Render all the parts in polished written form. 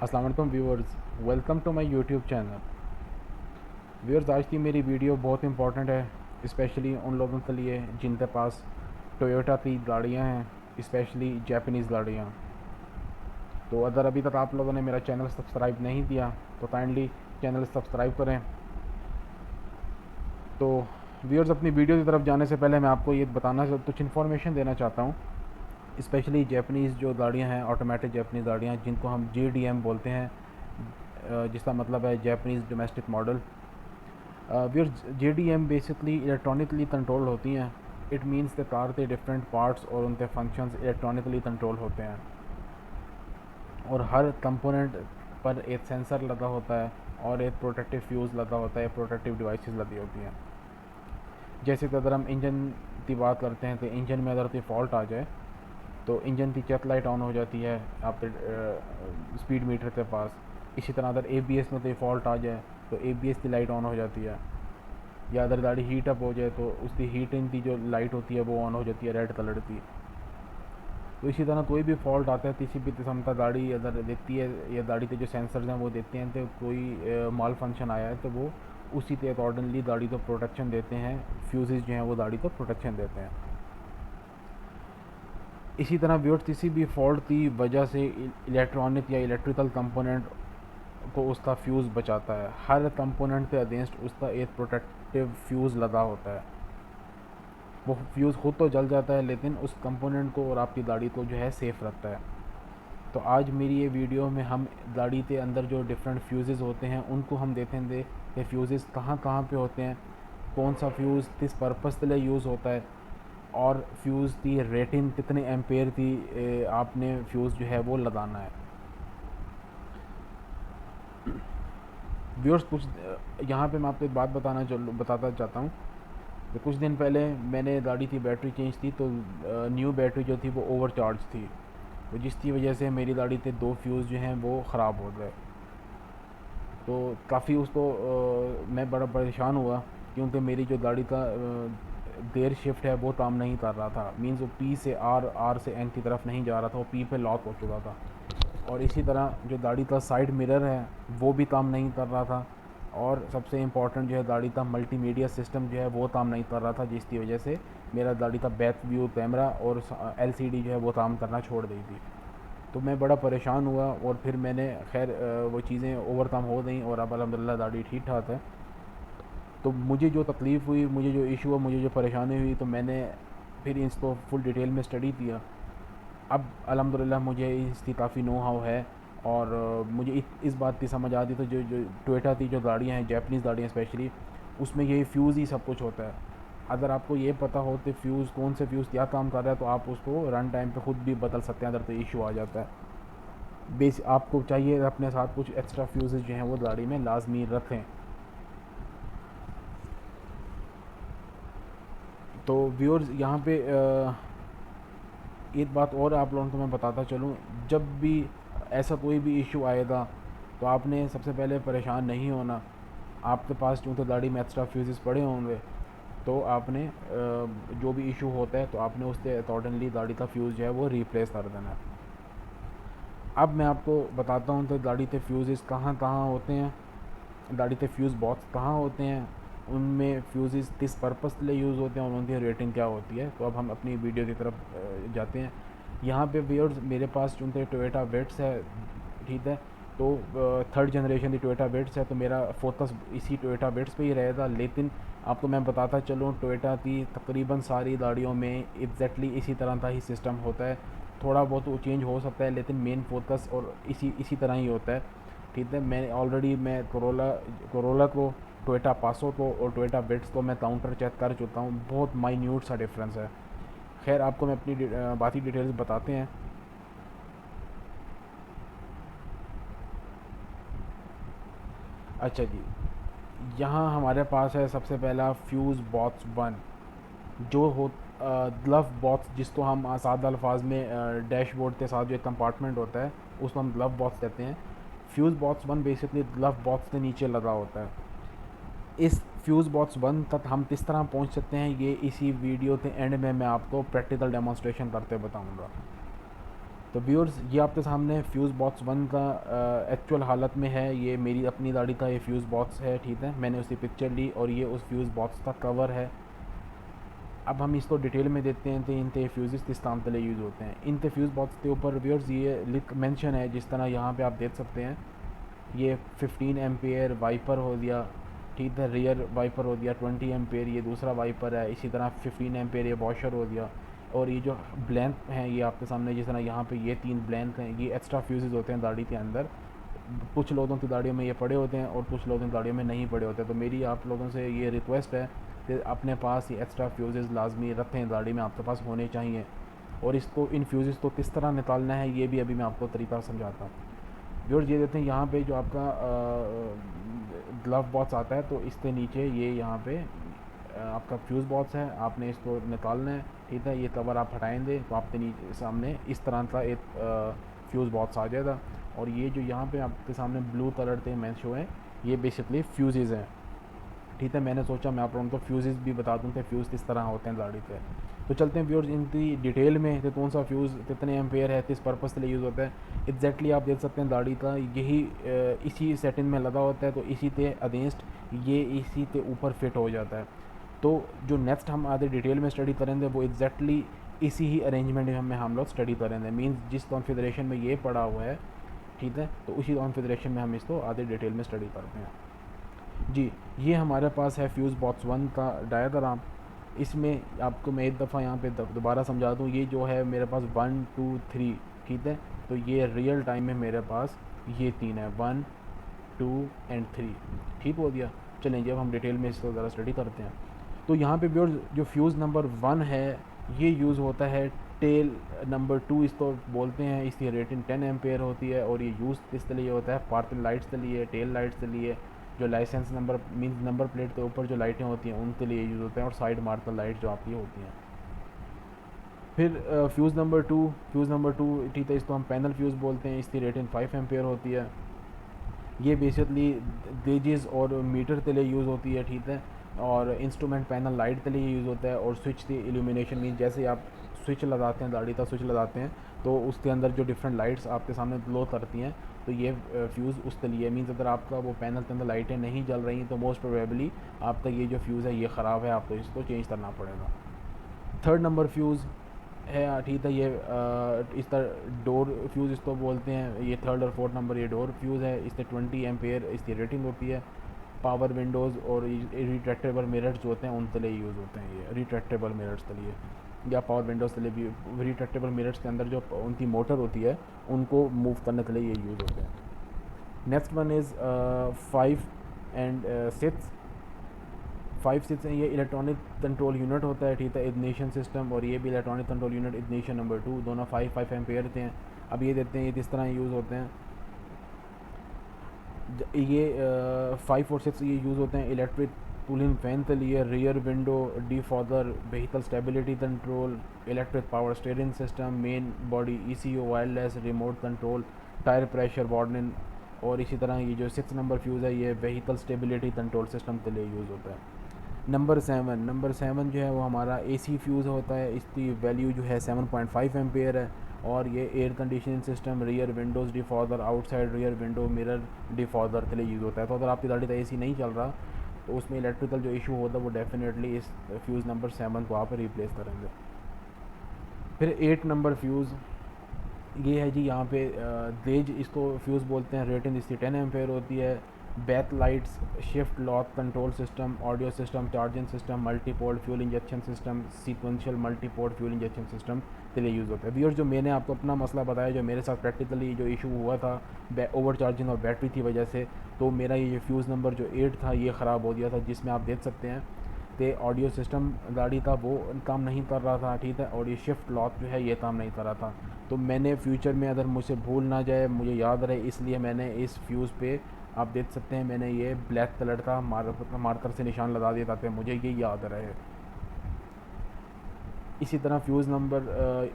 अस्सलाम वालेकुम viewers, welcome to my YouTube channel. Viewers, आज की मेरी वीडियो बहुत इंपॉर्टेंट है, स्पेशली उन लोगों के लिए जिनके पास टोयोटा की गाड़ियाँ हैं, स्पेशली जापानीज़ गाड़ियाँ। तो अगर अभी तक आप लोगों ने मेरा चैनल सब्सक्राइब नहीं किया तो काइंडली चैनल सब्सक्राइब करें। तो व्यूअर्स, अपनी वीडियो की तरफ जाने से पहले मैं आपको ये बताना कुछ इन्फॉर्मेशन देना चाहता हूँ, स्पेशली जापानीज़ जो गाड़ियाँ हैं, ऑटोमेटिक जापानीज़ गाड़ियाँ जिनको हम JDM बोलते हैं, जिसका मतलब है Japanese domestic model. Viewers, JDM basically electronically control होती हैं। इट मींस द कार के डिफरेंट पार्ट्स और उनके फंक्शंस इलेक्ट्रॉनिकली कंट्रोल होते हैं और हर कंपोनेंट पर एक सेंसर लगा होता है और एक प्रोटेक्टिव फ्यूज़ लगा होता है, प्रोटेक्टिव डिवाइसेस लगी होती हैं। जैसे कि अगर हम इंजन की बात करते हैं तो इंजन में अगर कोई फॉल्ट आ जाए तो इंजन की चेक लाइट ऑन हो जाती है आपके स्पीड मीटर के पास। इसी तरह अगर ABS में कोई फॉल्ट आ जाए तो ABS की लाइट ऑन हो जाती है, या अगर गाड़ी हीट अप हो जाए तो उसकी हीटिंग की जो लाइट होती है वो ऑन हो जाती है रेड कलर की। तो इसी तरह कोई भी फॉल्ट आता है किसी भी किस्म का गाड़ी अगर देखती है या गाड़ी के जो सेंसर्स हैं वो देखते हैं तो कोई माल फंक्शन आया है तो वो उसी के अकॉर्डिंगली गाड़ी को प्रोटेक्शन देते हैं। फ्यूजेज जो हैं वो गाड़ी को प्रोटेक्शन देते हैं। इसी तरह व्यूअर्स, किसी भी फॉल्ट की वजह से इलेक्ट्रॉनिक या इलेक्ट्रिकल कंपोनेंट को उसका फ्यूज़ बचाता है। हर कंपोनेंट के अगेंस्ट उसका एक प्रोटेक्टिव फ्यूज़ लगा होता है। वो फ्यूज़ खुद तो जल जाता है लेकिन उस कंपोनेंट को और आपकी गाड़ी को जो है सेफ़ रखता है। तो आज मेरी ये वीडियो में हम गाड़ी के अंदर जो डिफरेंट फ्यूज़ेस होते हैं उनको हम देखेंगे कि फ्यूज़ेस कहाँ कहाँ पे होते हैं, कौन सा फ्यूज़ किस पर्पस के लिए यूज़ होता है और फ्यूज़ की रेटिंग कितने एम्पेयर की आपने फ्यूज़ जो है वो लगाना है। व्यूअर्स, कुछ यहाँ पे मैं आपको एक बात बताता चाहता हूँ। तो कुछ दिन पहले मैंने गाड़ी की बैटरी चेंज की तो न्यू बैटरी जो थी वो ओवर चार्ज थी, तो जिसकी वजह से मेरी गाड़ी के दो फ्यूज़ जो हैं वो ख़राब हो गए। तो काफ़ी उसको मैं बड़ा परेशान हुआ क्योंकि मेरी जो गाड़ी का गेयर शिफ्ट है वो काम नहीं कर रहा था। मीन्स वो P से R से N की तरफ नहीं जा रहा था, वो P पे लॉक हो चुका था। और इसी तरह जो गाड़ी का साइड मिरर है वो भी काम नहीं कर रहा था। और सबसे इम्पॉर्टेंट जो है गाड़ी का मल्टीमीडिया सिस्टम जो है वो काम नहीं कर रहा था, जिसकी वजह से मेरा गाड़ी का बैक व्यू कैमरा और LCD जो है वो काम करना छोड़ दी थी। तो मैं बड़ा परेशान हुआ और फिर मैंने खैर वो चीज़ें ओवरकम हो गई और अब अल्हम्दुलिल्लाह गाड़ी ठीक ठाक है। तो मुझे जो तकलीफ़ हुई, मुझे जो इशू हुआ, मुझे जो परेशानी हुई, तो मैंने फिर इसको फुल डिटेल में स्टडी किया। अब अल्हम्दुलिल्लाह मुझे इसकी काफ़ी नो हाउ है और मुझे इस बात की समझ आती तो जो जो टोयोटा की जो गाड़ियाँ हैं, जापानीज़ गाड़ियाँ स्पेशली, उसमें यही फ्यूज़ ही सब कुछ होता है। अगर आपको ये पता हो कि फ्यूज़ कौन से फ्यूज़ क्या काम कर रहा है तो आप उसको रन टाइम पे खुद भी बदल सकते हैं अगर कोई इशू आ जाता है। बेस आपको चाहिए अपने साथ कुछ एक्स्ट्रा फ्यूज़ेस जो हैं वो गाड़ी में लाजमी रखें। तो व्यूअर्स, यहाँ पे एक बात और आप लोगों को मैं बताता चलूँ, जब भी ऐसा कोई भी इशू आएगा तो आपने सबसे पहले परेशान नहीं होना। आपके पास चूँकि गाड़ी में एक्स्ट्रा फ्यूज़ेस पड़े होंगे तो आपने जो भी इशू होता है तो आपने उसके अकॉर्डिंगली गाड़ी का फ्यूज़ जो है वो रिप्लेस कर देना है। अब मैं आपको बताता हूँ कि गाड़ी के फ्यूज़ेस कहाँ कहाँ होते हैं, गाड़ी के फ्यूज़ बॉक्स कहाँ होते हैं, उनमें फ्यूज़ेस किस पर्पस के लिए यूज़ होते हैं और उनकी रेटिंग क्या होती है। तो अब हम अपनी वीडियो की तरफ जाते हैं। यहाँ पे व्यूअर्स, मेरे पास चूँकि टोयोटा वेट्स है, ठीक है, तो थर्ड जनरेशन की टोयोटा वेट्स है तो मेरा फोकस इसी टोयोटा वेट्स पे ही रहेगा। लेकिन आपको मैं बताता चलूँ, टोयोटा की तकरीबन सारी गाड़ियों में एग्जैक्टली इसी तरह का ही सिस्टम होता है। थोड़ा बहुत वो चेंज हो सकता है लेकिन मेन फोकस और इसी तरह ही होता है, ठीक है। मैं कोरोला को, टोयोटा पासो को और टोयोटा वेट्स को मैं काउंटर चेक कर चुका हूँ, बहुत माइन्यूट सा डिफरेंस है। खैर, आपको मैं अपनी बाकी डिटेल्स बताते हैं। अच्छा जी, यहाँ हमारे पास है सबसे पहला फ्यूज़ बॉक्स वन, जो हो ग्लव बॉक्स, जिसको हम सादा अल्फाज में डैशबोर्ड के साथ जो एक कंपार्टमेंट होता है उसको हम ग्लव बॉक्स कहते हैं। Fuse box one basically glove box के नीचे लगा होता है। इस फ्यूज़ बॉक्स वन तक हम किस तरह पहुंच सकते हैं ये इसी वीडियो के एंड में मैं आपको प्रैक्टिकल डेमोन्स्ट्रेशन करते बताऊंगा। तो व्यूअर्स ये आपके सामने फ्यूज़ बॉक्स वन का एक्चुअल हालत में है। ये मेरी अपनी गाड़ी का ये फ्यूज़ बॉक्स है, ठीक है। मैंने उसकी पिक्चर ली और ये उस फ्यूज़ बॉक्स का कवर है। अब हम इसको डिटेल में देखते हैं तो इन फ्यूज़ किस काम के लिए यूज़ होते हैं। इन फ्यूज़ बॉक्स के ऊपर व्यूअर्स ये लिख मेंशन है, जिस तरह यहाँ पे आप देख सकते हैं। ये 15 एम्पेयर वाइपर हो गया, ठीक है, रियर वाइपर हो गया। 20 एम्पेयर ये दूसरा वाइपर है। इसी तरह 15 एम्पेयर ये वॉशर हो गया। और ये जो ब्लैंक हैं ये आपके सामने, जिस तरह यहाँ पे ये 3 ब्लैंक हैं, ये एक्स्ट्रा फ्यूज़ होते हैं गाड़ी के अंदर। कुछ लोगों की गाड़ियों में ये पड़े होते हैं और कुछ लोगों की गाड़ियों में नहीं पड़े होते। तो मेरी आप लोगों से ये रिक्वेस्ट है कि अपने पास ये एक्स्ट्रा फ्यूज़ लाजमी रखें, गाड़ी में आपके पास होने चाहिए। और इसको इन फ्यूज़ को किस तरह निकालना है ये भी अभी मैं आपको तरीका समझाता हूँ। व्यूअर्स ये देते हैं यहाँ पे जो आपका ग्लव बॉक्स आता है, तो इसके नीचे ये यहाँ पे आपका फ्यूज़ बॉक्स है, आपने इसको निकालना है, ठीक है। ये कवर आप हटाएंगे तो आपके नीचे सामने इस तरह का एक फ्यूज़ बॉक्स आ जाएगा। और ये जो यहाँ पे आपके सामने ब्लू कलर के मैं शो है, ये बेसिकली फ्यूज़ हैं, ठीक है। मैंने सोचा मैं आप लोगों को फ्यूज़ भी बता दूँ कि फ्यूज़ किस तरह होते हैं गाड़ी पे। तो चलते हैं व्यूअर्स इनकी डिटेल में कि कौन सा फ्यूज़ कितने एम्पेयर है, किस पर्पज़ के लिए यूज़ होता है। एग्जैक्टली आप देख सकते हैं गाड़ी का यही इसी सेटिंग में लगा होता है, तो इसी के अगेंस्ट ये इसी के ऊपर फिट हो जाता है। तो जो नेक्स्ट हम आधे डिटेल में स्टडी करेंगे वो एग्जैक्टली इसी ही अरेंजमेंट में हम लोग स्टडी करेंगे। मीन्स जिस कॉन्फ़िगरेशन में ये पड़ा हुआ है, ठीक है, तो उसी कॉन्फ़िगरेशन में हम इसको आधे डिटेल में स्टडी करते हैं। जी, ये हमारे पास है फ्यूज़ बॉक्स वन का डायग्राम। इसमें आपको मैं एक दफ़ा यहाँ पे दोबारा समझा दूँ। ये जो है मेरे पास 1 2 3, ठीक है। तो ये रियल टाइम में मेरे पास ये 3 है, 1 2 एंड 3, ठीक हो गया। चलें जब हम डिटेल में इसको ज़रा स्टडी करते हैं। तो यहाँ पे व्यूअर्स जो फ्यूज़ नंबर 1 है ये यूज़ होता है टेल नंबर 2 इसको बोलते हैं। इसकी रेटिंग 10 एम्पेयर होती है और ये यूज़ किस लिए होता है, पार्किंग लाइट्स के लिए, टेल लाइट्स के लिए, जो license number means number plate के ऊपर जो लाइटें होती हैं उनके लिए यूज़ होते हैं, और साइड मार्कर लाइट जो आपकी होती हैं। फिर फ्यूज़ नंबर टू, ठीक है, इसको हम पैनल फ्यूज़ बोलते हैं। इसकी रेटिंग 5 एम्पेयर होती है। ये बेसिकली गेजेस और मीटर के लिए यूज़ होती है, ठीक है। और इंस्ट्रूमेंट पैनल लाइट के लिए यूज़ होता है। और स्विच की इल्यूमिनेशन मीन जैसे आप स्विच लगाते हैं, गाड़ी का स्विच लगाते हैं, तो उसके अंदर जो डिफरेंट लाइट्स आपके सामने ग्लो करती हैं, तो ये फ्यूज़ उसके लिए मीन्स अगर आपका वो पैनल के अंदर लाइटें नहीं जल रही तो मोस्ट प्रोबेबली आपका ये जो फ्यूज़ है ये ख़राब है, आपको इसको चेंज करना पड़ेगा। थर्ड नंबर फ्यूज़ है, ठीक है। ये इस तरह डोर फ्यूज़ इसको बोलते हैं। ये थर्ड और फोर्थ नंबर ये डोर फ्यूज़ है। इससे 20 एम्पेयर इसकी रेटिंग होती है। पावर विंडोज़ और रिट्रैक्टेबल मिरर्स जो होते हैं उनके लिए यूज़ होते हैं। ये रिट्रैक्टेबल मिरर्स के लिए या पावर विंडोज़ के लिए भी, रिट्रैक्टेबल मिरर्स के अंदर जो उनकी मोटर होती है उनको मूव करने के लिए ये यूज़ होते हैं। Next one is 5 and 6। 5 6 ये इलेक्ट्रॉनिक कंट्रोल यूनिट होता है, ठीक है, इग्निशन सिस्टम। और ये भी electronic control unit ignition number 2, दोनों 5 एम्पेयर थे। अब ये देखते हैं ये किस तरह यूज़ होते हैं। ये 5 और 6 ये यूज़ होते हैं इलेक्ट्रिक कूलिंग फ़ैन के लिए, rear window defogger, vehicle stability control, electric power steering system, main body ECU, wireless remote control, tyre pressure warning. और इसी तरह ये जो 6 नंबर फ्यूज़ है ये व्हीकल स्टेबिलिटी कंट्रोल सिस्टम के लिए यूज़ होता है। नंबर 7 जो है वो हमारा AC फ्यूज़ होता है। इसकी वैल्यू जो है 7.5 एम्पेयर है। और ये air conditioning system, rear Windows defogger, outside rear window mirror defogger के लिए यूज़ होता है। तो अगर आपकी गाड़ी का AC नहीं चल रहा तो उसमें इलेक्ट्रिकल जो इशू होता है वो डेफिनेटली इस फ्यूज़ नंबर 7 को आप रिप्लेस करेंगे। फिर 8 नंबर फ्यूज़ ये है जी, यहाँ पे गेज इसको फ्यूज़ बोलते हैं। रेटिंग इसकी 10 एम्पेयर होती है। Back lights, shift lock control system, audio system, charging system, multiport fuel injection system, sequential multiport fuel injection system के लिए यूज़ होता है। व्यूअर्स जो मैंने आपको अपना मसला बताया, जो मेरे साथ प्रैक्टिकली जो इशू हुआ था ओवर चार्जिंग और बैटरी की वजह से, तो मेरा ये फ्यूज़ नंबर जो 8 था ये ख़राब हो गया था, जिसमें आप देख सकते हैं कि ऑडियो सिस्टम गाड़ी का वो काम नहीं कर रहा था, ठीक है। और ये शिफ्ट लॉक जो है ये काम नहीं कर रहा था। तो मैंने फ्यूचर में अगर मुझसे भूल ना जाए, मुझे याद रहे, इसलिए मैंने इस फ्यूज़ पे आप देख सकते हैं मैंने ये ब्लैक कलर का मार्कर से निशान लगा दिया ताकि मुझे ये याद रहे। इसी तरह फ्यूज़ नंबर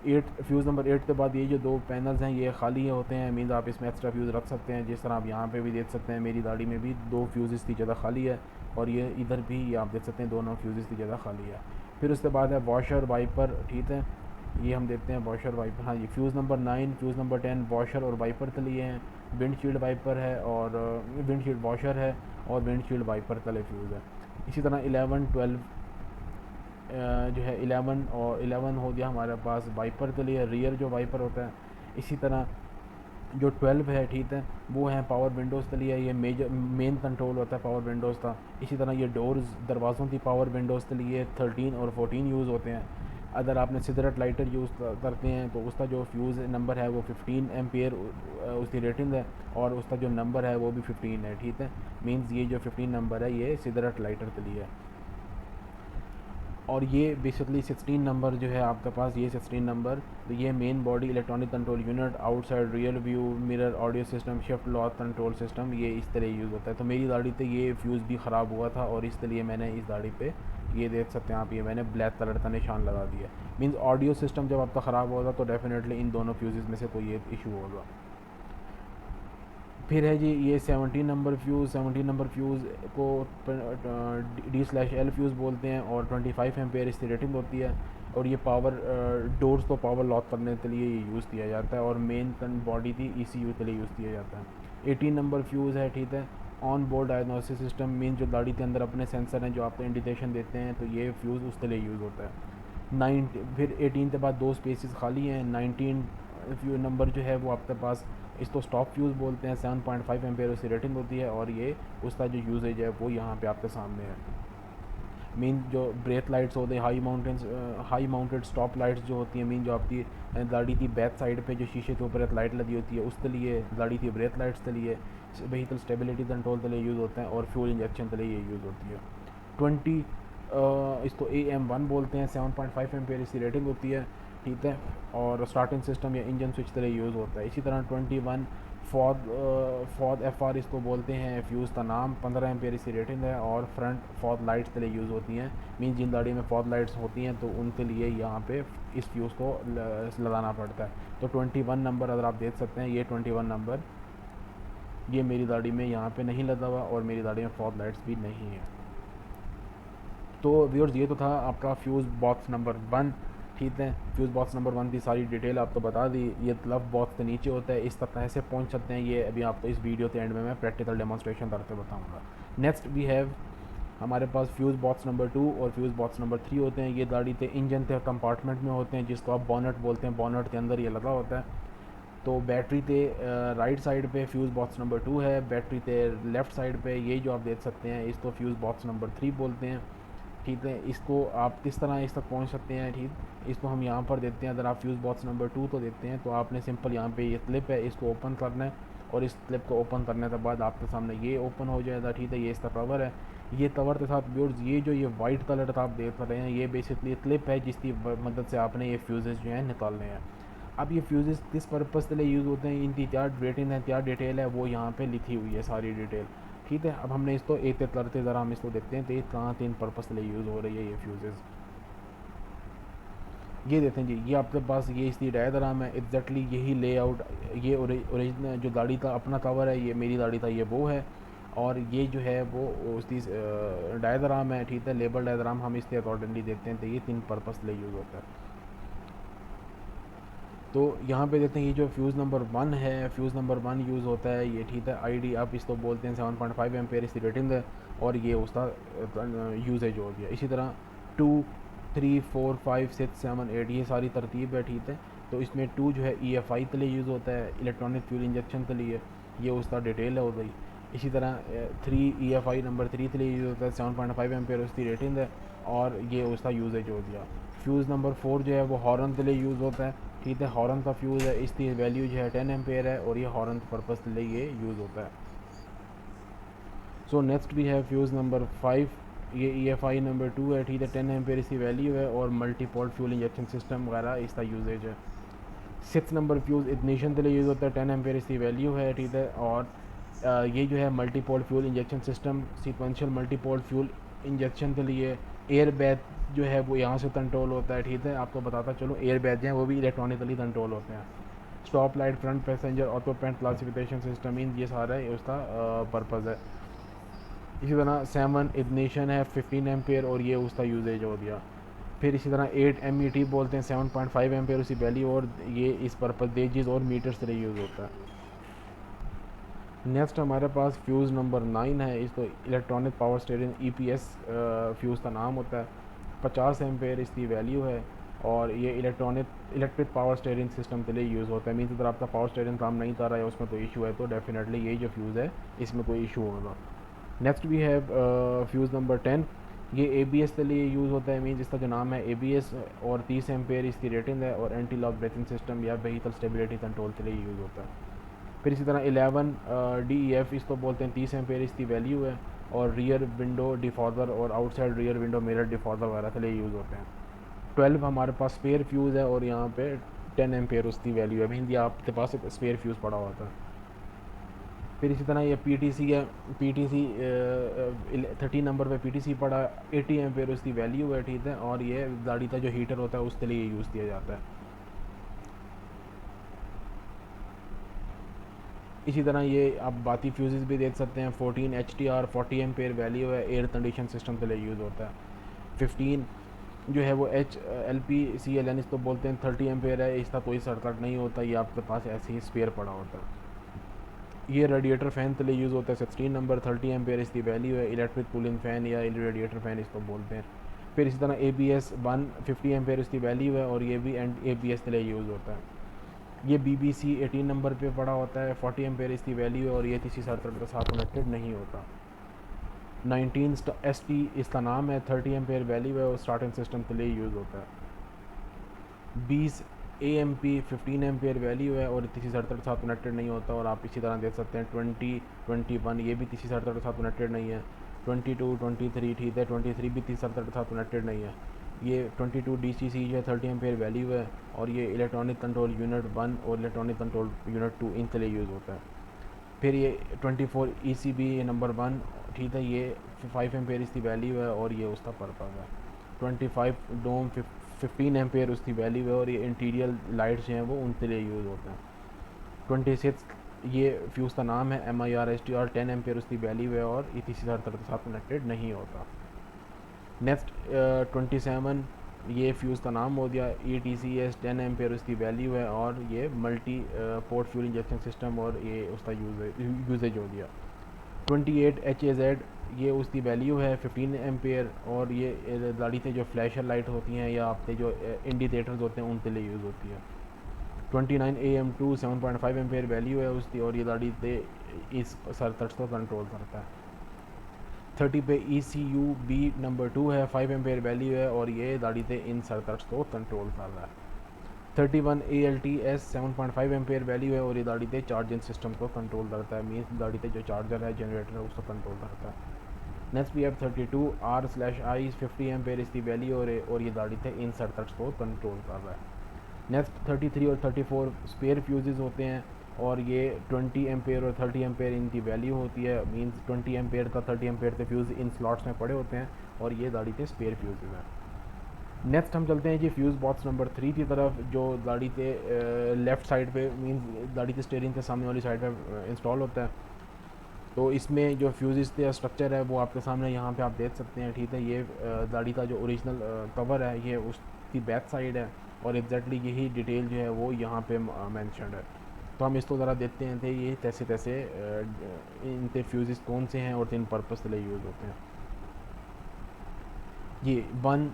8 के बाद ये जो 2 पैनल्स हैं ये खाली होते हैं। मीन्स आप इसमें एक्स्ट्रा फ्यूज़ रख सकते हैं। जिस तरह आप यहाँ पे भी देख सकते हैं मेरी गाड़ी में भी 2 फ्यूज़ की जगह खाली है, और ये इधर भी ये आप देख सकते हैं दोनों फ्यूज़ की जगह खाली है। फिर उसके बाद है वॉशर वाइपर, ठीक है। ये हम देते हैं वॉशर वाइपर। हाँ जी, fuse number 9, fuse number 10 washer और वाइपर तले ये हैं। विंडशील्ड वाइपर है और विंडशील्ड वॉशर है और विंडशील्ड वाइपर तले फ्यूज़ है। इसी तरह 11 12 जो है 11 और 11 हो गया हमारे पास वाइपर के लिए, रियर जो वाइपर होता है। इसी तरह जो 12 है, ठीक है, वो है पावर विंडोज़ के लिए, ये मेजर मेन कंट्रोल होता है पावर विंडोज़ का। इसी तरह ये डोर्स दरवाज़ों की पावर विंडोज़ के लिए 13 और 14 यूज़ होते हैं। अगर आपने सिगरेट लाइटर यूज़ करते हैं तो उसका जो फ्यूज़ नंबर है वो 15 एम्पियर उसकी रेटिंग है, और उसका जो नंबर है वो भी 15 है, ठीक है। मींस ये जो 15 नंबर है ये सिगरेट लाइटर के लिए है। और ये बेसिकली 16 नंबर जो है आपके पास, ये 16 नंबर, तो ये main body electronic control unit, outside real view mirror audio system shift lock control system, ये इस तरह यूज़ होता है। तो मेरी गाड़ी पे ये फ्यूज़ भी ख़राब हुआ था और इसलिए मैंने इस गाड़ी पे, ये देख सकते हैं आप, ये मैंने ब्लैक कलर का निशान लगा दिया। मीन्स ऑडियो सिस्टम जब आपका ख़राब होगा तो डेफिनेटली इन दोनों फ्यूज़ में से कोई एक इशू होगा। फिर है जी ये 17 नंबर फ्यूज़। 17 नंबर फ्यूज़ को D/L फ्यूज़ बोलते हैं और 25 एम्पेयर इसकी रेटिंग होती है। और ये पावर डोर्स को पावर लॉक करने के लिए ये यूज़ किया जाता है और मेन बॉडी की ECU के लिए यूज़ किया जाता है। 18 नंबर फ्यूज़ है, ठीक है, on board diagnosis system, mean जो गाड़ी के अंदर अपने सेंसर हैं जो आपको इंडिकेशन देते हैं, तो ये फ्यूज़ उसके लिए यूज़ होता है। 9 फिर 18 के बाद 2 स्पेसिस खाली हैं। 19 फ्यू नंबर जो है वो आपके पास, इसको स्टॉप फ्यूज़ बोलते हैं। 7.5 एम्पेयर उसकी रेटिंग होती है और ये उसका जो यूजेज है वो यहाँ पे आपके सामने है। मीन जो ब्रेक लाइट्स होते हैं, हाई माउंटेड स्टॉप लाइट्स जो होती हैं, मीन जो आपकी गाड़ी की बैक साइड पे जो शीशे के ऊपर एक लाइट लगी होती है उसके लिए, गाड़ी की ब्रेक लाइट्स के लिए, व्हीकल स्टेबिलिटी कंट्रोल के लिए यूज़ होते हैं और फ्यूल इंजेक्शन के लिए ये यूज़ होती है। 20 इसको AM1 बोलते हैं। 7.5 एम्पेयर इसकी रेटिंग होती है, ठीक है, और स्टार्टिंग सिस्टम या इंजन स्विच तरह यूज़ होता है। इसी तरह 21 फॉद FR इसको बोलते हैं, फ्यूज़ का नाम, 15 एम्पेयर इसकी रेटिंग है और फ्रंट फॉद लाइट्स के लिए यूज़ होती हैं। मीन जिन गाड़ी में फॉद लाइट्स होती हैं तो उनके लिए यहाँ पे इस फ्यूज़ को लगाना पड़ता है। तो 21 नंबर अगर आप देख सकते हैं, ये 21 नंबर ये मेरी गाड़ी में यहाँ पे नहीं लगा हुआ और मेरी गाड़ी में फॉग लाइट्स भी नहीं है। तो व्यूअर्स ये तो था आपका फ्यूज़ बॉक्स नंबर 1, ठीक है। फ्यूज़ बॉक्स नंबर 1 की सारी डिटेल आपको बता दी। ये लव बॉक्स के नीचे होता है, इस तक कैसे पहुँच सकते हैं ये अभी आपको इस वीडियो के एंड में मैं प्रैक्टिकल डेमोन्स्ट्रेशन करके बताऊँगा। नेक्स्ट वी हैव हमारे पास फ्यूज़ बॉक्स नंबर 2 और फ्यूज़ बॉक्स नंबर 3 होते हैं। ये गाड़ी के इंजन के कंपार्टमेंट में होते हैं जिसको आप बॉनेट बोलते हैं, बॉनेट के अंदर ये लगा होता है। तो बैटरी के राइट साइड पे फ्यूज़ बॉक्स नंबर 2 है, बैटरी के लेफ़्ट साइड पे ये जो आप देख सकते हैं इसको फ्यूज़ बॉक्स नंबर 3 बोलते हैं, ठीक है। इसको आप किस तरह इस तक पहुंच सकते हैं, ठीक, इसको हम यहाँ पर देते हैं। अगर आप फ्यूज़ बॉक्स नंबर 2 को देखते हैं तो आपने सिंपल यहाँ पे ये क्लिप है, इसको ओपन करना है और इस क्लिप को ओपन करने के बाद आपके सामने ये ओपन हो जाएगा, ठीक है। ये इसका कवर है। ये कवर के साथ व्यूअर्स ये जो ये वाइट कलर का आप देख रहे हैं ये बेसिकली क्लिप है जिसकी मदद से आपने ये फ्यूज़ेस जो हैं निकालने हैं। अब ये फ्यूज़ेस किस पर्पज़ के लिए यूज़ होते हैं, इनकी क्या रेटिंग है, क्या डिटेल है, वो यहाँ पे लिखी हुई है सारी डिटेल, ठीक है। अब हमने इसको एक एक करते ज़रा हम इसको देखते हैं तो ये कहाँ तीन पर्पज़ के लिए यूज़ हो रही है ये फ्यूज़ेस। ये देखें जी, ये आपके पास ये इसकी डायग्राम है, एग्जैक्टली यही लेआउट, ये ओरिजिनल जो गाड़ी का अपना कवर है, ये मेरी गाड़ी का ये वो है, और ये जो है वो उसकी डायग्राम है, ठीक है, लेबल डायग्राम हम इसके अकॉर्डिंगली देखते हैं। तो ये तीन पर्पज़ के लिए यूज़ होता है। तो यहाँ पे देखते हैं ये जो फ्यूज़ नंबर 1 है, फ्यूज़ नंबर 1 यूज़ होता है ये, ठीक है। ID आप इसको बोलते हैं, 7.5 एम्पेयर इसकी रेटिंग है और ये उसका यूजेज हो गया। इसी तरह 2 3 4 5 6 7 8 ये सारी तरतीब है, ठीक है। तो इसमें 2 जो है EFI के लिए यूज़ होता है, इलेक्ट्रॉनिक फ्यूल इंजेक्शन के लिए, ये उसका डिटेल है हो गई। इसी तरह 3 EFI नंबर 3 के लिए यूज़ होता है, 7.5 एम्पेयर उसकी रेटिंग है और ये उसका यूजेज हो गया। फ्यूज़ नंबर 4 जो है वो हॉर्न के लिए यूज़ होता है, ठीक है। हॉर्न का फ्यूज़ है, इसकी वैल्यू जो है 10 एम्पेयर है और ये हॉर्न पर्पज़ के लिए ये यूज़ होता है। सो नेक्स्ट भी है फ्यूज़ नंबर 5, ये EFI नंबर 2 है, ठीक है। 10 एम्पेयर इसकी वैल्यू है और मल्टीपोर्ट फ्यूल इंजेक्शन सिस्टम वगैरह इसका यूजेज है। 6 नंबर फ्यूज़ इग्निशन के लिए यूज़ होता है, 10 एम्पेयर इसकी वैल्यू है, ठीक है। और ये जो है multipole fuel injection system, sequential multipole fuel injection के लिए एयर बैग जो है वो यहाँ से कंट्रोल होता है, ठीक है। आपको बताता चलो एयर बैग जो हैं वो भी इलेक्ट्रॉनिकली कंट्रोल होते हैं। Stop light, front passenger auto paint classification system, इन ये सारा उसका पर्पज़ है। इसी तरह 7 इग्निशन है 15 एम्पेयर और ये उसका यूजेज हो गया। फिर इसी तरह 8 MET बोलते हैं 7.5 एम्पेयर उसकी वैल्यू, और ये इस पर्पज गेजेस और मीटर्स के लिए यूज़ होता है। नेक्स्ट हमारे पास फ्यूज़ नंबर 9 है। इसको electronic power steering EPS fuse का नाम होता है। 50 एम्पेयर इसकी वैल्यू है, और ये इलेक्ट्रिक पावर स्टेरिंग सिस्टम के लिए यूज़ होता है। मीन्स अगर आपका पावर स्टेरिंग काम नहीं कर रहा है, उसमें कोई इशू है, तो डेफिनेटली ये जो फ्यूज़ है इसमें कोई इशू होगा। Next we have fuse number 10। ये ABS के लिए यूज़ होता है। मीन्स इसका जो नाम है ABS, और 30 एम्पेयर इसकी रेटिंग है, और एंटी लॉक ब्रेकिंग सिस्टम या व्हीकल स्टेबिलिटी कंट्रोल के लिए यूज़ होता है। फिर इसी तरह 11 DEF इसको बोलते हैं, 30 एम्पेयर इसकी वैल्यू है, और रियर विंडो डिफॉगर और outside rear window mirror defogger वगैरह के लिए यूज़ होते हैं। 12 हमारे पास स्पेयर फ्यूज़ है, और यहाँ पे 10 एम्पेयर उसकी वैल्यू है। मीन आपके पास एक स्पेयर फ्यूज़ पड़ा हुआ था। फिर इसी तरह ये PTC है। PTC 13 नंबर पे PTC पड़ा, 80 एम्पेयर उसकी वैल्यू है, ठीक है, और ये गाड़ी का जो हीटर होता है उसके लिए यूज़ किया जाता है। इसी तरह ये आप बाती फ्यूज़ भी देख सकते हैं। 14 HTR 40 एम्पेयर वैल्यू है, एयर कंडीशन सिस्टम के लिए यूज़ होता है। 15 जो है वो HLPCLN इसको बोलते हैं, 30 एम्पेयर है, इसका कोई सर्किट नहीं होता, ये आपके पास ऐसे ही स्पेयर पड़ा होता है। ये रेडिएटर फ़ैन के लिए यूज़ होता है। 16 नंबर 30 एम्पेयर इसकी वैल्यू है, इलेक्ट्रिक कूलिंग फ़ैन या रेडिएटर फ़ैन इसको बोलते हैं। फिर इसी तरह ABS 150 एम्पेयर इसकी वैल्यू है, और ये भी ABS के लिए यूज़ होता है। ये BBC 18 नंबर पे पड़ा होता है, 40 एम्पेयर इसकी वैल्यू है, और ये किसी सर्किट के साथ कनेक्टेड नहीं होता। 19 ST इसका नाम है, 30 एम्पेयर वैल्यू है, और स्टार्टिंग सिस्टम के लिए यूज़ होता है। 20 AMP 15 एम्पेयर वैल्यू है, और किसी सर्किट के साथ कनेक्टेड नहीं होता। और आप इसी तरह देख सकते हैं 20 21 ये भी किसी सर्किट के साथ कनेक्टेड नहीं है। 22 23 ठीक है, 23 भी किसी सर्किट के साथ कनेक्टेड नहीं है। ये 22 DCC जो है 30 एम्पेयर वैल्यू है, और ये इलेक्ट्रॉनिक कंट्रोल यूनिट 1 और इलेक्ट्रॉनिक कंट्रोल यूनिट 2 इनके लिए यूज़ होता है। फिर ये 24 ECB नंबर 1, ठीक है, ये 5 एम्पेयर इसकी वैल्यू है, और ये उसका पर्पज़ है। 25 डोम 15 एम्पेयर उसकी वैल्यू है, और ये इंटीरियर लाइट्स हैं वो उनके लिए यूज़ होते हैं। 26 ये फ्यूज़ का नाम है MIR STR 10 एम्पेयर उसकी वैल्यू है, और ये किसी सर्किट के साथ कनेक्टेड नहीं होता। नेक्स्ट 27 ये फ्यूज़ का नाम हो गया, ETCS 10 एम्पेयर उसकी वैल्यू है, और ये multi port fuel injection system, और ये उसका यूजेज हो गया। 28 HAZ ये उसकी वैल्यू है 15 एम्पेयर, और ये गाड़ी से जो फ्लैशर लाइट होती हैं या आपके जो इंडिकेटर्स होते हैं उनके लिए यूज़ होती है। 29 AM2 7.5 एम्पेयर वैल्यू है उसकी, और ये गाड़ी से इस सर्किट को कंट्रोल करता है। 30 पे ECUB नंबर 2 है, 5 एम्पेयर वैल्यू है, और ये गाड़ी से इन सर्किट्स को कंट्रोल कर रहा है। 31 ALTS 7.5 एम्पेयर वैल्यू है, और ये गाड़ी से चार्जिंग सिस्टम को कंट्रोल करता है। मीन्स गाड़ी से जो चार्जर है, जनरेटर है, उसको कंट्रोल करता है। Next we have 32 R/I 50 ampere इसकी वैल्यू, और ये गाड़ी से इन सर्किट्स को कंट्रोल कर रहा है। नेक्स्ट 33 और 34 स्पेयर फ्यूजेस होते हैं, और ये 20 एम्पेयर और 30 एम्पेयर इनकी वैल्यू होती है। मींस 20 एम्पेयर का 30 एम्पेयर के फ्यूज़ इन स्लॉट्स में पड़े होते हैं, और ये गाड़ी के स्पेयर फ्यूजेस हैं। नेक्स्ट हम चलते हैं जी फ्यूज़ बॉक्स नंबर 3 की तरफ, जो गाड़ी के लेफ़्ट साइड पे मींस गाड़ी के स्टीयरिंग के सामने वाली साइड पे इंस्टॉल होता है। तो इसमें जो फ्यूज़ का स्ट्रक्चर है वो आपके सामने यहाँ पे आप देख सकते हैं, ठीक है। ये गाड़ी का जो ओरिजिनल कवर है ये उसकी बैक साइड है, और एग्जैक्टली यही डिटेल जो है वो यहाँ पे मेंशन्ड है। तो हम इसको ज़रा देखते हैं थे ये तैसे तैसे इनके फ्यूज़ कौन से हैं और किन पर्पज़ के लिए यूज़ होते हैं। ये 1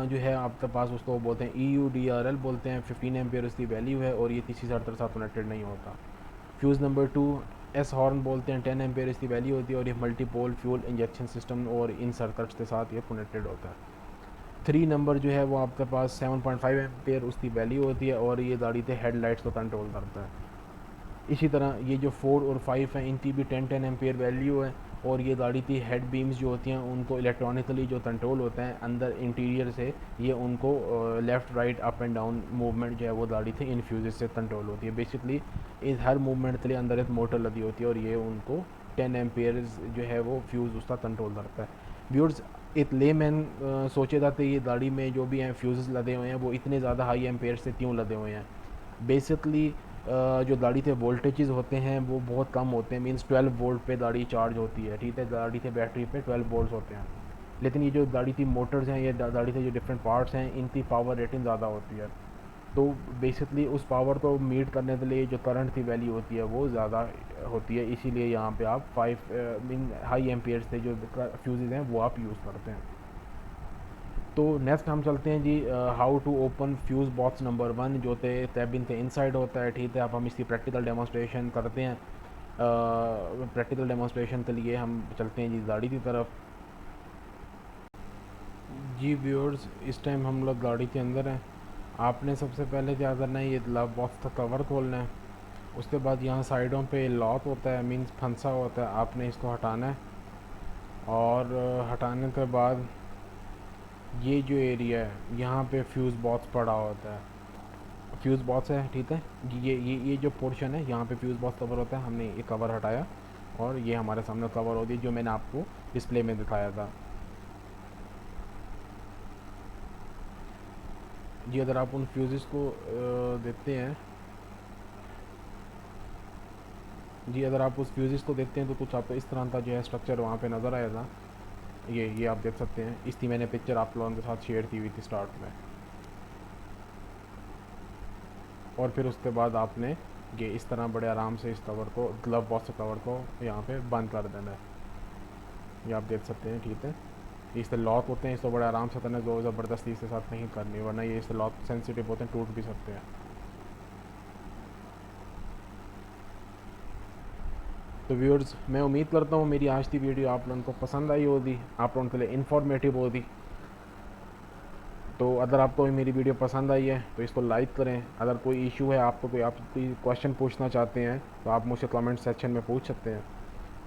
जो है आपके पास उसको बोलते हैं EUDRL बोलते हैं, 15 एम्पेयर उसकी वैल्यू है, और ये किसी सर्किट के साथ कनेक्टेड नहीं होता। फ्यूज़ नंबर 2 S हॉर्न बोलते हैं, 10 एम्पेयर इसकी वैल्यू होती है, और ये मल्टीपोल फ्यूल इंजेक्शन सिस्टम और इन सर्किट्स के साथ ये कनेक्टेड होता है। 3 नंबर जो है वो आपके पास 7.5 एम्पेयर उसकी वैल्यू होती है, और ये गाड़ी से हेडलाइट्स को कंट्रोल करता है। इसी तरह ये जो 4 और 5 हैं इनकी भी 10 एम्पेयर वैल्यू है, और ये गाड़ी की हेड बीम्स जो होती हैं उनको इलेक्ट्रॉनिकली जो कंट्रोल होता है अंदर इंटीरियर से, ये उनको left right up and down movement जो है वो गाड़ी से इन फ्यूजेस से कंट्रोल होती है। बेसिकली इस हर मूवमेंट के लिए अंदर एक मोटर लगी होती है, और ये उनको 10 एम्पेयर जो है वो फ्यूज़ उसका कंट्रोल करता है। व्यूअर्स, एक लेमैन सोचेगा तो ये गाड़ी में जो भी हैं फ्यूज़ लगे हुए हैं वो इतने ज़्यादा हाई एम्पेयर से क्यों लगे हुए हैं। बेसिकली जो गाड़ी के वोल्टेजेस होते हैं वो बहुत कम होते हैं। मींस 12 वोल्ट पे गाड़ी चार्ज होती है, ठीक है। गाड़ी के बैटरी पे 12 वोल्ट होते हैं। लेकिन ये जो गाड़ी की मोटर्स हैं, ये गाड़ी के जो डिफरेंट पार्ट्स हैं, इनकी पावर रेटिंग ज़्यादा होती है। तो बेसिकली उस पावर को मीट करने के लिए जो करंट की वैल्यू होती है वो ज़्यादा होती है, इसीलिए यहाँ पे आप 5 मीन हाई एम्पियर्स से जो फ्यूज़ हैं वो आप यूज़ करते हैं। तो नेक्स्ट हम चलते हैं जी, how to open fuse box number 1 जो थे कैबिन के इनसाइड होता है, ठीक है। अब हम इसकी प्रैक्टिकल डेमोस्ट्रेशन करते हैं। प्रैक्टिकल डेमोस्ट्रेशन के लिए हम चलते हैं जी गाड़ी की तरफ। जी व्यूअर्स, इस टाइम हम लोग गाड़ी के अंदर हैं। आपने सबसे पहले क्या करना है, ये ग्लव बॉक्स का कवर खोलना है। उसके बाद यहाँ साइडों पे लॉक होता है, मीन्स फंसा होता है, आपने इसको हटाना है। और हटाने के बाद ये जो एरिया है यहाँ पे फ्यूज़ बॉक्स पड़ा होता है, फ्यूज़ बॉक्स है, ठीक है। ये जो पोर्शन है यहाँ पे फ्यूज़ बॉक्स कवर होता है, हमने ये कवर हटाया और ये हमारे सामने कवर होती है जो मैंने आपको डिस्प्ले में दिखाया था। जी अगर आप उन फ्यूज़ेस को देखते हैं, जी अगर आप उस फ्यूज़ेस को देखते हैं तो कुछ आपको इस तरह का जो है स्ट्रक्चर वहाँ पे नज़र आएगा। ये आप देख सकते हैं, इसकी मैंने पिक्चर आप लोगों के साथ शेयर की हुई थी स्टार्ट में। और फिर उसके बाद आपने ये इस तरह बड़े आराम से इस कवर को, ग्लव बॉक्स कवर को यहाँ पे बंद कर देना है। ये आप देख सकते हैं, ठीक है। इससे लॉक होते हैं, इसको बड़े आराम से करना, ज़ोर ज़बरदस्ती इसके साथ नहीं करनी, वरना ये इससे लॉक सेंसिटिव होते हैं, टूट भी सकते हैं। तो व्यूअर्स, मैं उम्मीद करता हूँ मेरी आज की वीडियो आप लोगों को पसंद आई होगी, आप लोगों के लिए इन्फॉर्मेटिव होगी। तो अगर आपको मेरी वीडियो पसंद आई है तो इसको लाइक करें। अगर कोई इशू है, आपको कोई आप कोई क्वेश्चन पूछना चाहते हैं तो आप मुझसे कमेंट सेक्शन में पूछ सकते हैं।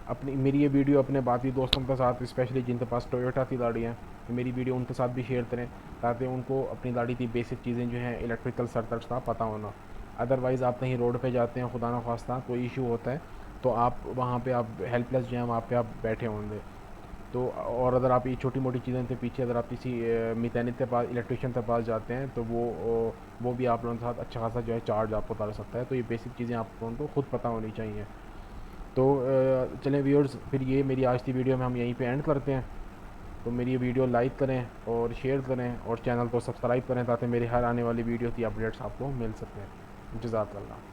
अपनी मेरी ये वीडियो अपने बाकी दोस्तों के साथ, स्पेशली जिनके पास टोयोटा की गाड़ी है, तो मेरी वीडियो उनके साथ भी शेयर करें ताकि उनको अपनी गाड़ी की बेसिक चीज़ें जो हैं इलेक्ट्रिकल सर्किट्स का पता होना। अदरवाइज़ आप कहीं रोड पे जाते हैं, खुदा न खास्ता कोई इशू होता है तो आप वहाँ पे आप हेल्पलेस जो हैं वहाँ पे आप बैठे होंगे। तो और अगर आप ये छोटी मोटी चीज़ें थे पीछे, अगर आप किसी मैकेनिक के पास, इलेक्ट्रिशियन के पास जाते हैं तो वो भी आप लोगों के साथ अच्छा खासा जो है चार्ज आपको उतार सकता है। तो ये बेसिक चीज़ें आप लोगों को खुद पता होनी चाहिए। तो चलें व्यूअर्स, फिर ये मेरी आज की वीडियो में हम यहीं पे एंड करते हैं। तो मेरी ये वीडियो लाइक करें और शेयर करें और चैनल को सब्सक्राइब करें ताकि मेरी हर आने वाली वीडियो की अपडेट्स आपको मिल सकें। जज़ाकल्लाह।